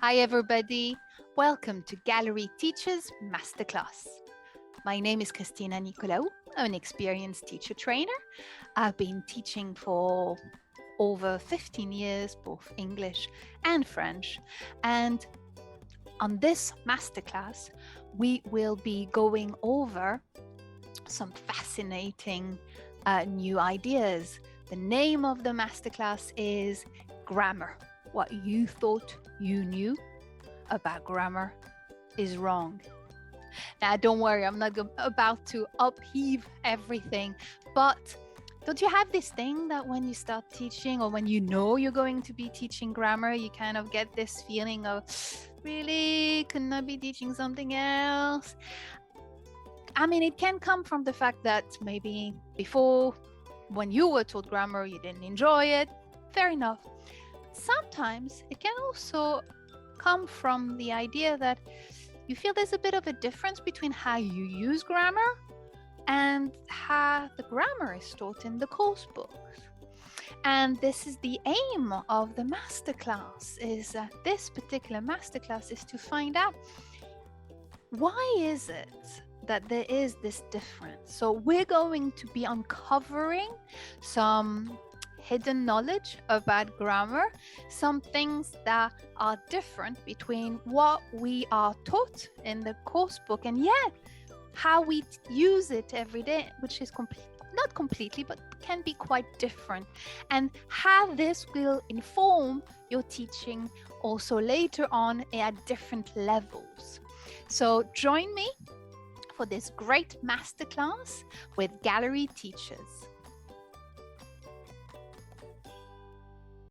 Hi everybody, welcome to Gallery Teachers Masterclass. My name is Cristina Nicolaou. I'm an experienced teacher trainer. I've been teaching for over 15 years, both English and French. And on this masterclass, we will be going over some fascinating new ideas. The name of the masterclass is Grammar. What you thought you knew about grammar is wrong. Now, don't worry, I'm not about to upheave everything, but don't you have this thing that when you start teaching or when you know you're going to be teaching grammar, you kind of get this feeling of, really, couldn't I be teaching something else? I mean, it can come from the fact that maybe before, when you were taught grammar, you didn't enjoy it. Fair enough. Sometimes it can also come from the idea that you feel there's a bit of a difference between how you use grammar and how the grammar is taught in the course books. And this is the aim of the masterclass, is that this particular masterclass is to find out why is it that there is this difference. So we're going to be uncovering some hidden knowledge about grammar, some things that are different between what we are taught in the course book and yet how we use it every day, which is not completely, but can be quite different, and how this will inform your teaching also later on at different levels. So join me for this great masterclass with Gallery Teachers.